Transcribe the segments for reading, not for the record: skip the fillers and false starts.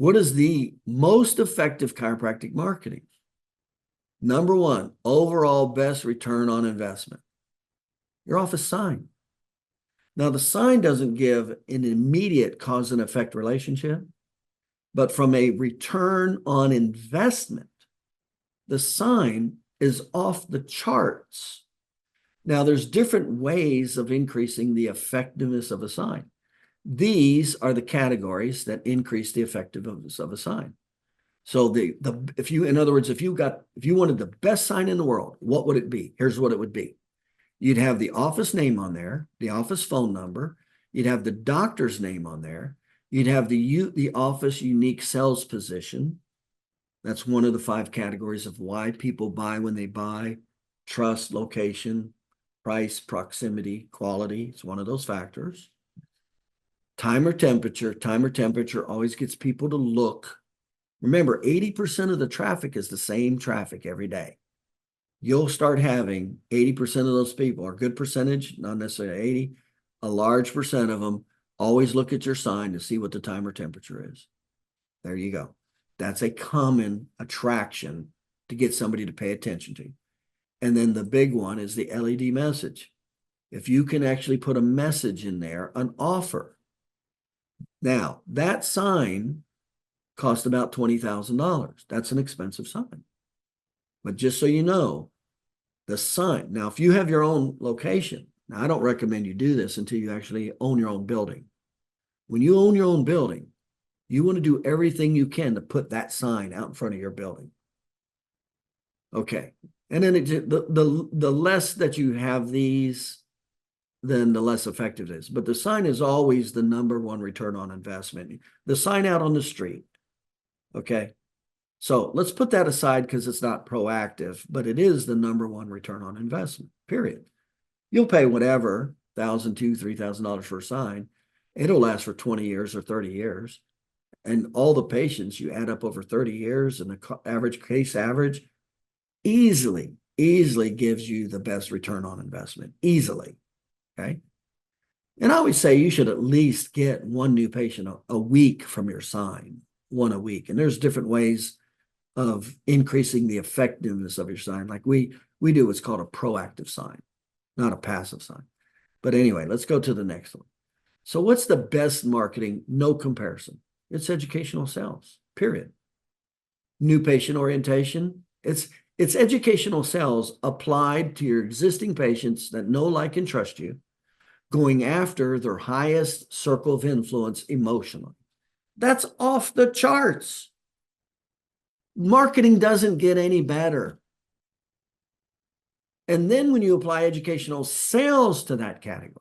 What is the most effective chiropractic marketing? Number one, overall best return on investment. Your office sign. Now, the sign doesn't give an immediate cause and effect relationship, but from a return on investment, the sign is off the charts. Now, there's different ways of increasing the effectiveness of a sign. These are the categories that increase the effectiveness of a sign. So in other words, if you wanted the best sign in the world, what would it be? Here's what it would be. You'd have the office name on there, the office phone number. You'd have the doctor's name on there. You'd have the office unique sales position. That's one of the 5 categories of why people buy when they buy: trust, location, price, proximity, quality. It's one of those factors. Time or temperature. Time or temperature always gets people to look. Remember, 80% of the traffic is the same traffic every day. You'll start having 80% of those people, or a good percentage, not necessarily 80, a large percent of them always look at your sign to see what the time or temperature is. There you go. That's a common attraction to get somebody to pay attention to. And then the big one is the LED message. If you can actually put a message in there, an offer. Now, that sign cost about $20,000. That's an expensive sign. But just so you know, the sign, now if you have your own location, now I don't recommend you do this until you actually own your own building. When you own your own building, you want to do everything you can to put that sign out in front of your building. Okay. And then the less that you have these, then the less effective it is. But the sign is always the number one return on investment. The sign out on the street. Okay. So let's put that aside because it's not proactive, but it is the number one return on investment, period. You'll pay whatever, $1,000, $2,000, $3,000 for a sign. It'll last for 20 years or 30 years. And all the patients you add up over 30 years and the average case average easily gives you the best return on investment, easily. Okay. And I always say you should at least get one new patient a week from your sign, one a week. And there's different ways of increasing the effectiveness of your sign. Like we do what's called a proactive sign, not a passive sign. But anyway, let's go to the next one. So what's the best marketing? No comparison. It's educational sales, period. New patient orientation. It's educational sales applied to your existing patients that know, like, and trust you, going after their highest circle of influence emotionally. That's off the charts. Marketing doesn't get any better. And then when you apply educational sales to that category,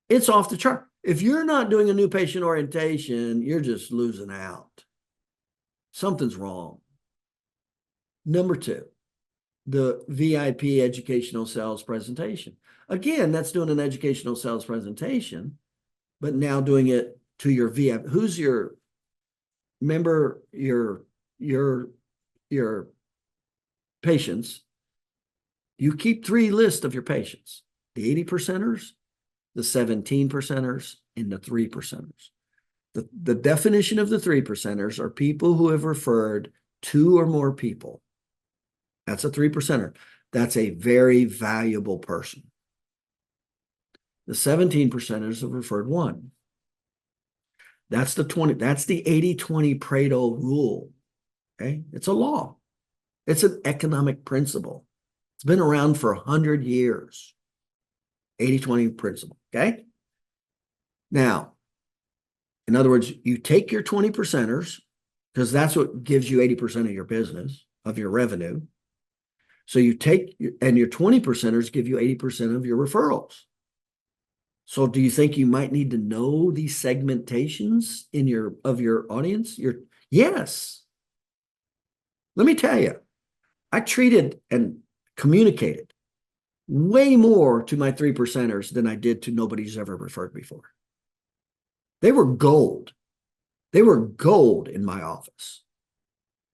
it's off the chart. If you're not doing a new patient orientation, you're just losing out. Something's wrong. Number 2, the VIP educational sales presentation. Again, that's doing an educational sales presentation, but now doing it to your VIP. Who's your member, your patients? You keep 3 lists of your patients: the 80 percenters, the 17 percenters, and the 3 percenters. The definition of the 3 percenters are people who have referred 2 or more people. That's a 3 percenter. That's a very valuable person. The 17 percenters have referred 1. That's the 80-20 Pareto rule. Okay. It's a law. It's an economic principle. It's been around for 100 years. 80-20 principle. Okay. Now, in other words, you take your 20 percenters, because that's what gives you 80% of your business, of your revenue. So you take, and your 20 percenters give you 80% of your referrals. So do you think you might need to know these segmentations of your audience? Yes. Let me tell you, I treated and communicated way more to my 3 percenters than I did to nobody's ever referred before. They were gold. They were gold in my office.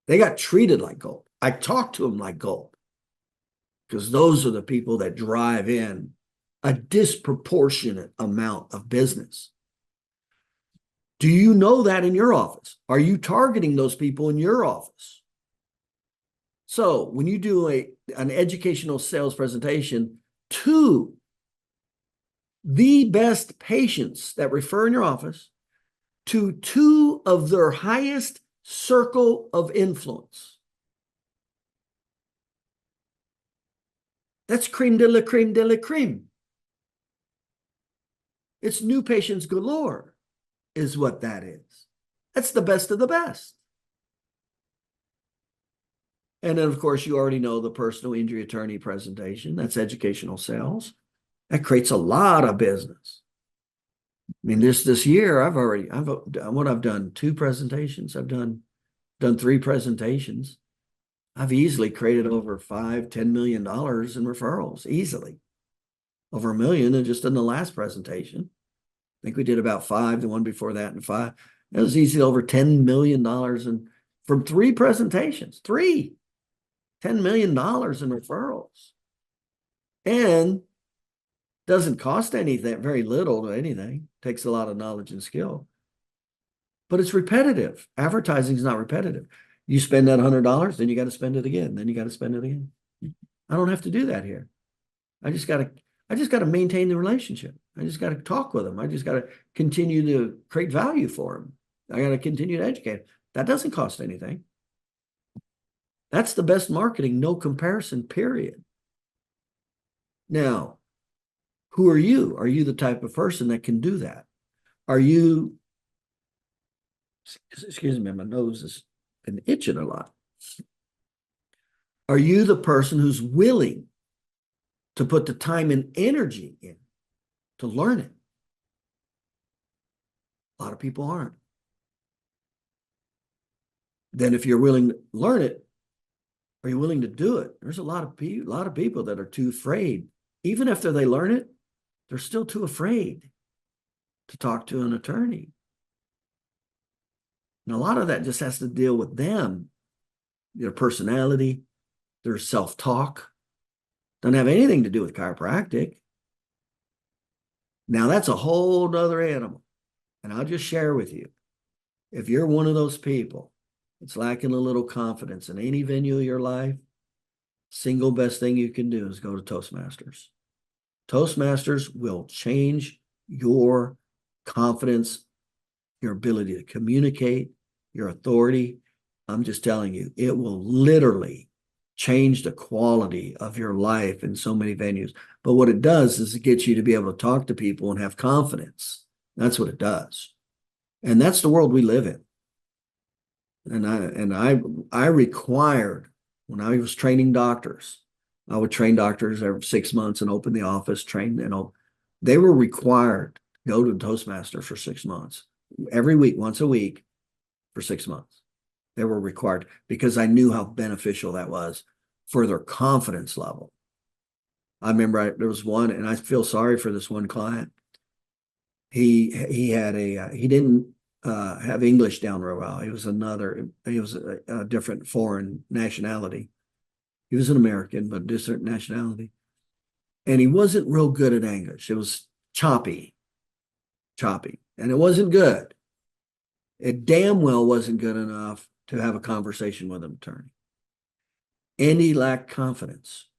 They got treated like gold. I talked to them like gold, because those are the people that drive in a disproportionate amount of business. Do you know that in your office? Are you targeting those people in your office? So when you do an educational sales presentation to the best patients that refer in your office, to two of their highest circle of influence, that's creme de la creme de la creme. It's new patients galore, is what that is. That's the best of the best. And then, of course, you already know the personal injury attorney presentation. That's educational sales. That creates a lot of business. I mean, this year, I've done 2 presentations. I've done 3 presentations. I've easily created over $5-10 million in referrals, easily. Over $1 million, and just in the last presentation. I think we did about 5, the one before that, and 5. It was easily over $10 million from 3 presentations. 3. $10 million in referrals. And doesn't cost anything, very little to anything. Takes a lot of knowledge and skill. But it's repetitive. Advertising is not repetitive. You spend that $100, then you got to spend it again. Then you got to spend it again. I don't have to do that here. I just got to maintain the relationship. I just got to talk with them. I just got to continue to create value for them. I got to continue to educate. That doesn't cost anything. That's the best marketing, no comparison, period. Now, who are you? Are you the type of person that can do that? Are you, excuse me, my nose has been itching a lot. Are you the person who's willing to put the time and energy in to learn it? A lot of people aren't. Then if you're willing to learn it, are you willing to do it? There's a lot of people that are too afraid. Even after they learn it, they're still too afraid to talk to an attorney. And a lot of that just has to deal with them, their personality, their self-talk. Doesn't have anything to do with chiropractic. Now, that's a whole other animal. And I'll just share with you, if you're one of those people that's lacking a little confidence in any venue of your life, single best thing you can do is go to Toastmasters. Toastmasters will change your confidence, your ability to communicate, your authority. I'm just telling you, it will literally change the quality of your life in so many venues. But what it does is it gets you to be able to talk to people and have confidence. That's what it does. And that's the world we live in. And I required, when I was training doctors, I would train doctors every 6 months and open the office, train, they were required to go to Toastmaster for 6 months. Every week, once a week, for 6 months. They were required because I knew how beneficial that was for their confidence level. I remember there was one, and I feel sorry for this one client. He didn't have English down real well. He was a different foreign nationality. He was an American, but different nationality. And he wasn't real good at English. It was choppy. And it wasn't good. It damn well wasn't good enough to have a conversation with an attorney. And he lacked confidence.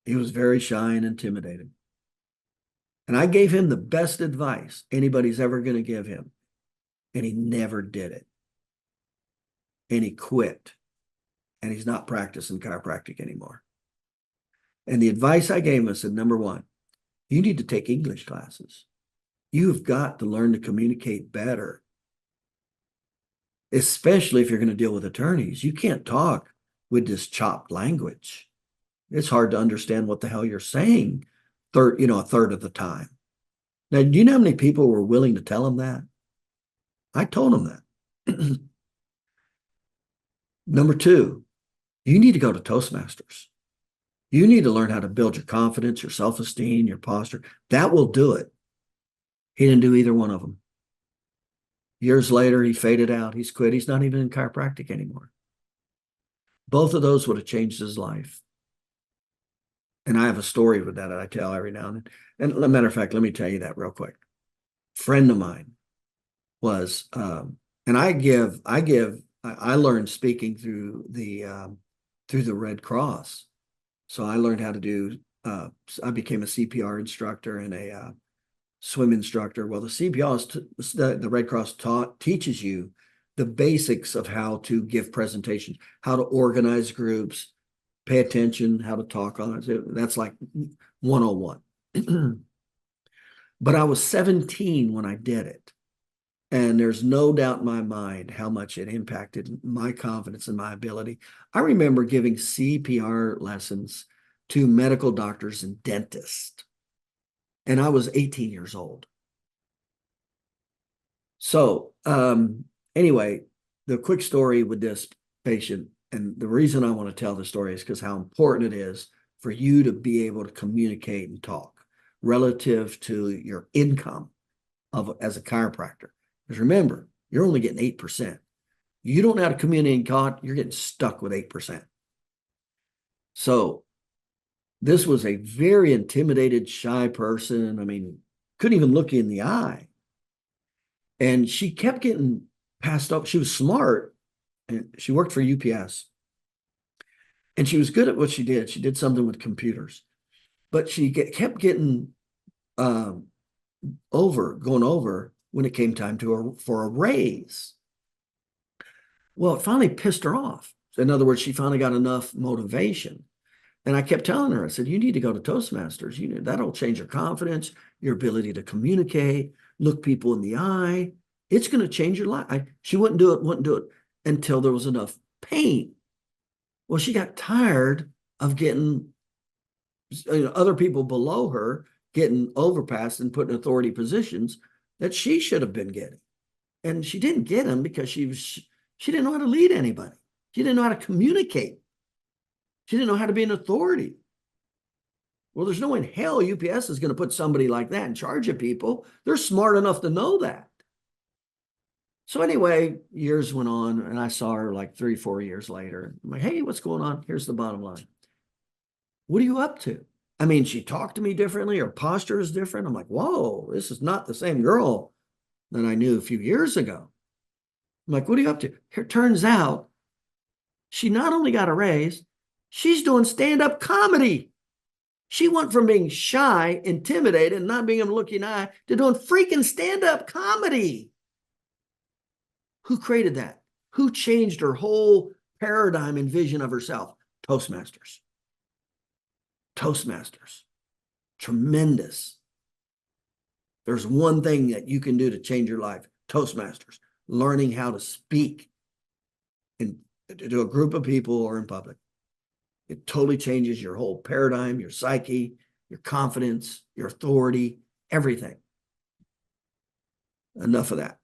He was very shy and intimidated. And I gave him the best advice anybody's ever going to give him. And he never did it. And he quit. And he's not practicing chiropractic anymore. And the advice I gave him, I said, number one, you need to take English classes. You've got to learn to communicate better. Especially if you're going to deal with attorneys. You can't talk with this chopped language. It's hard to understand what the hell you're saying a third of the time. Now, do you know how many people were willing to tell him that? I told him that. Number two, you need to go to Toastmasters. You need to learn how to build your confidence, your self-esteem, your posture. That will do it. He didn't do either one of them. Years later, he faded out. He's quit. He's not even in chiropractic anymore. Both of those would have changed his life. And I have a story with that I tell every now and then. And as a matter of fact, let me tell you that real quick. friend of mine was, and I learned speaking through the Red Cross. So I learned how to do, I became a CPR instructor and a swim instructor. Well, the CPR is the Red Cross teaches you the basics of how to give presentations, how to organize groups, pay attention, how to talk on it. That's like 101. But I was 17 when I did it. And there's no doubt in my mind how much it impacted my confidence and my ability. I remember giving CPR lessons to medical doctors and dentists, and I was 18 years old. So, anyway, the quick story with this patient, and the reason I want to tell the story is because how important it is for you to be able to communicate and talk relative to your income as a chiropractor. Because remember, you're only getting 8%. You don't know how to communicate and talk, you're getting stuck with 8%. So this was a very intimidated, shy person. I mean, couldn't even look you in the eye. And she kept getting passed up. She was smart, and she worked for UPS. And she was good at what she did. She did something with computers. But she kept getting going over when it came time for a raise. Well, it finally pissed her off. In other words, she finally got enough motivation. And I kept telling her, I said, you need to go to Toastmasters. That'll change your confidence, your ability to communicate, look people in the eye. It's going to change your life. She wouldn't do it until there was enough pain. Well, she got tired of getting other people below her getting overpassed and put in authority positions that she should have been getting. And she didn't get them because she didn't know how to lead anybody. She didn't know how to communicate. She didn't know how to be an authority. Well, there's no way in hell UPS is going to put somebody like that in charge of people. They're smart enough to know that. So anyway, years went on, and I saw her like 3-4 years later. I'm like, hey, what's going on? Here's the bottom line. What are you up to? I mean, she talked to me differently. Her posture is different. I'm like, whoa, this is not the same girl that I knew a few years ago. I'm like, what are you up to? It turns out she not only got a raise, she's doing stand-up comedy. She went from being shy, intimidated, and not being able to look you in the eye to doing freaking stand-up comedy. Who created that? Who changed her whole paradigm and vision of herself? Toastmasters. Toastmasters. Tremendous. There's one thing that you can do to change your life. Toastmasters. Learning how to speak to a group of people or in public. It totally changes your whole paradigm, your psyche, your confidence, your authority, everything. Enough of that.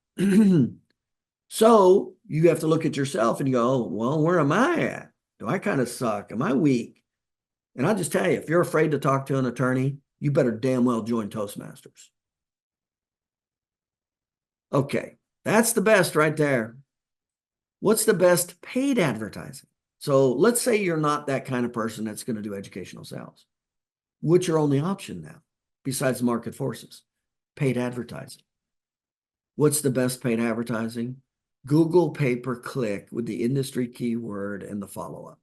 So you have to look at yourself and you go, oh, well, where am I at? Do I kind of suck? Am I weak? And I'll just tell you, if you're afraid to talk to an attorney, you better damn well join Toastmasters. Okay, that's the best right there. What's the best paid advertising? So let's say you're not that kind of person that's going to do educational sales. What's your only option now besides market forces? Paid advertising. What's the best paid advertising? Google pay-per-click with the industry keyword and the follow-up.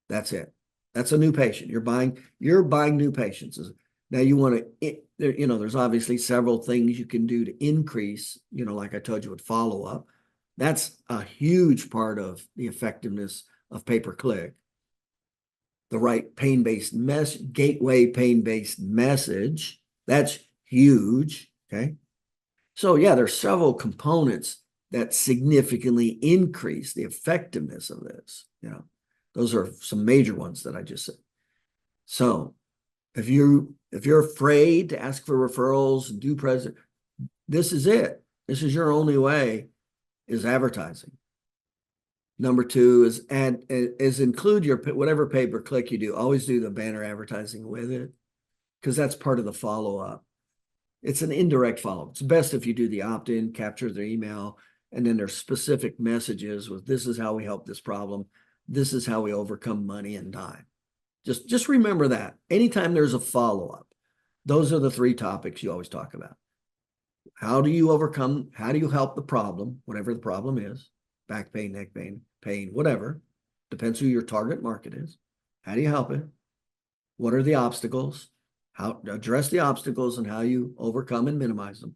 That's it. That's a new patient. You're buying new patients. Now you want to, there's obviously several things you can do to increase, like I told you with follow-up. That's a huge part of the effectiveness of pay-per-click. The right pain-based gateway pain-based message. That's huge. Okay. So yeah, there's several components that significantly increase the effectiveness of this. Those are some major ones that I just said. So if you're afraid to ask for referrals and do present, this is it. This is your only way, is advertising. Number 2 is include your whatever pay-per-click you do. Always do the banner advertising with it, because that's part of the follow-up. It's an indirect follow-up. It's best if you do the opt-in, capture their email, and then there's specific messages with, this is how we help this problem. This is how we overcome money and time. Just remember that. Anytime there's a follow-up, those are the 3 topics you always talk about. How do you overcome, how do you help the problem, whatever the problem is, back pain, neck pain, whatever, depends who your target market is. How do you help it? What are the obstacles? How address the obstacles and how you overcome and minimize them.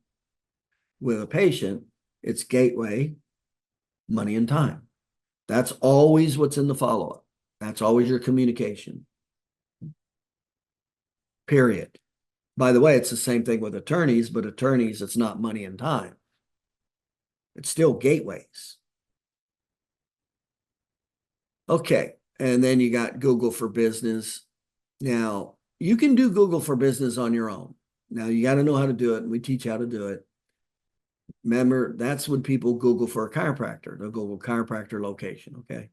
With a patient, it's gateway, money, and time. That's always what's in the follow-up. That's always your communication. Period. By the way, it's the same thing with attorneys, but attorneys, it's not money and time. It's still gateways. Okay. And then you got Google for Business. Now, you can do Google for Business on your own. Now, you got to know how to do it. And we teach how to do it. Remember, that's when people Google for a chiropractor. They'll Google chiropractor location. Okay.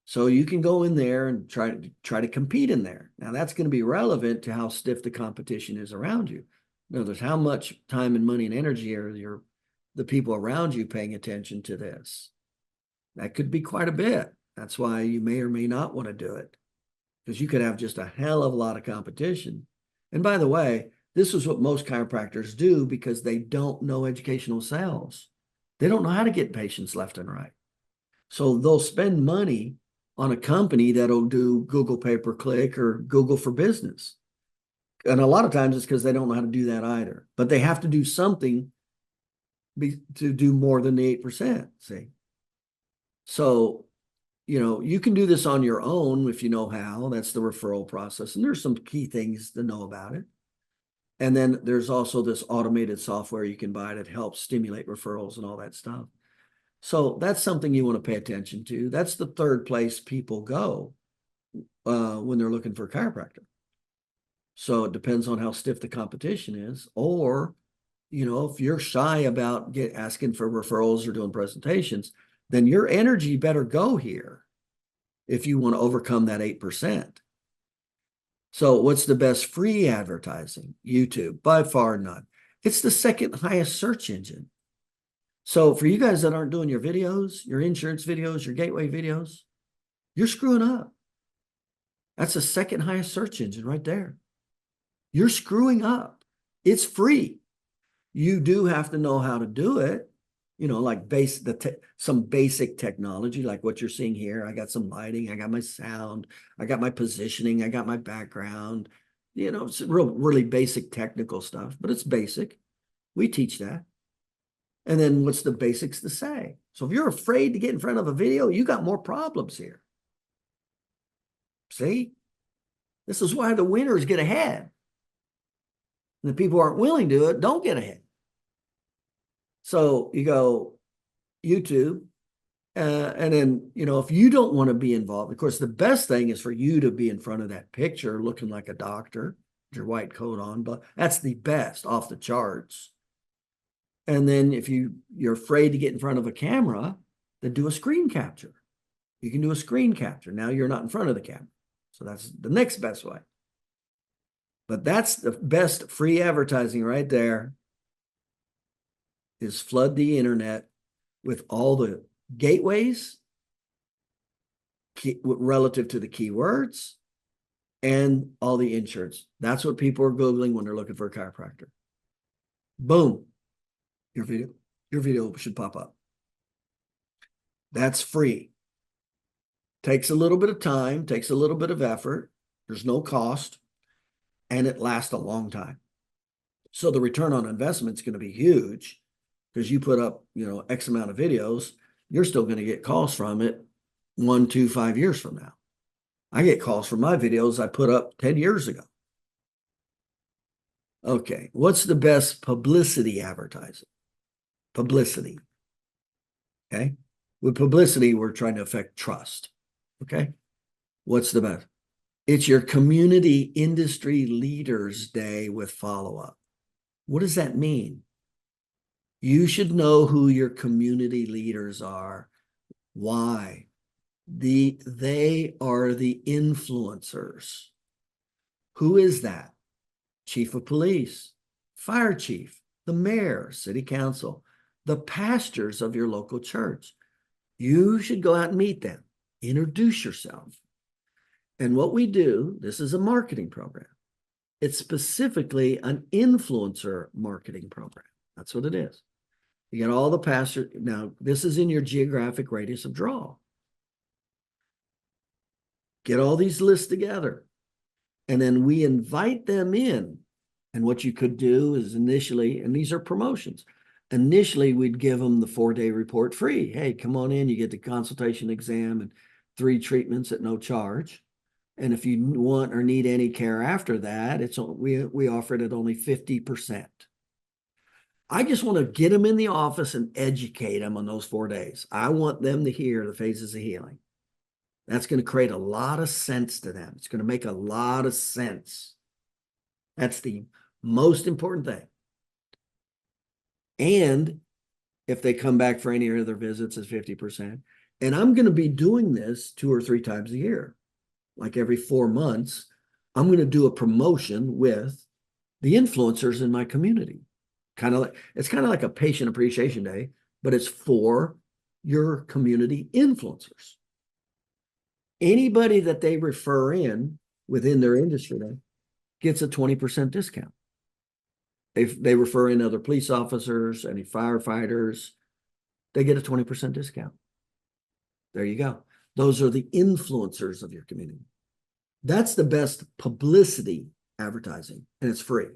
So you can go in there and try to compete in there. Now, that's going to be relevant to how stiff the competition is around you. In other words, how much time and money and energy are the people around you paying attention to this? That could be quite a bit. That's why you may or may not want to do it, because you could have just a hell of a lot of competition. And by the way, this is what most chiropractors do because they don't know educational sales. They don't know how to get patients left and right. So they'll spend money on a company that'll do Google pay-per-click or Google for Business. And a lot of times it's because they don't know how to do that either. But they have to do something to do more than the 8%, see? So, you can do this on your own if you know how. That's the referral process. And there's some key things to know about it. And then there's also this automated software you can buy that helps stimulate referrals and all that stuff. So that's something you want to pay attention to. That's the third place people go when they're looking for a chiropractor. So it depends on how stiff the competition is. Or, if you're shy about asking for referrals or doing presentations, then your energy better go here if you want to overcome that 8%. So what's the best free advertising? YouTube, by far none. It's the second highest search engine. So for you guys that aren't doing your videos, your insurance videos, your gateway videos, you're screwing up. That's the second highest search engine right there. You're screwing up. It's free. You do have to know how to do it, like some basic technology, like what you're seeing here. I got some lighting, I got my sound, I got my positioning, I got my background. It's really basic technical stuff, but it's basic. We teach that. And then what's the basics to say? So if you're afraid to get in front of a video, you got more problems here. See? This is why the winners get ahead. And the people who aren't willing to do it don't get ahead. So you go YouTube, and then, if you don't want to be involved, of course, the best thing is for you to be in front of that picture looking like a doctor, with your white coat on, but that's the best, off the charts. And then if you're afraid to get in front of a camera, then do a screen capture. You can do a screen capture. Now you're not in front of the camera. So that's the next best way. But that's the best free advertising right there, is flood the internet with all the gateways relative to the keywords and all the insurance. That's what people are Googling when they're looking for a chiropractor. Boom. Your video should pop up. That's free. Takes a little bit of time, takes a little bit of effort. There's no cost, and it lasts a long time. So the return on investment is going to be huge, because you put up, X amount of videos, you're still going to get calls from it 1, 2, 5 years from now. I get calls from my videos I put up 10 years ago. Okay, what's the best publicity advertising? Publicity. Okay. With publicity, we're trying to affect trust. Okay. What's the best? It's your community industry leaders day with follow-up. What does that mean? You should know who your community leaders are. Why? They are the influencers. Who is that? Chief of police, fire chief, the mayor, city council, the pastors of your local church. You should go out and meet them. Introduce yourself. And what we do, this is a marketing program. It's specifically an influencer marketing program. That's what it is. You get all the pastors. Now, this is in your geographic radius of draw. Get all these lists together. And then we invite them in. And what you could do is initially, and these are promotions, initially we'd give them the 4-day report free. Hey, come on in, you get the consultation exam and 3 treatments at no charge. And if you want or need any care after that, we offer it at only 50%. I just want to get them in the office and educate them on those 4 days. I want them to hear the phases of healing. That's going to create a lot of sense to them. It's going to make a lot of sense. That's the most important thing. And if they come back for any other visits, it's 50%. And I'm going to be doing this 2 or 3 times a year. Like every 4 months, I'm going to do a promotion with the influencers in my community. It's kind of like a patient appreciation day, but it's for your community influencers. Anybody that they refer in within their industry gets a 20% discount. They refer in other police officers, any firefighters, they get a 20% discount. There you go. Those are the influencers of your community. That's the best publicity advertising, and it's free.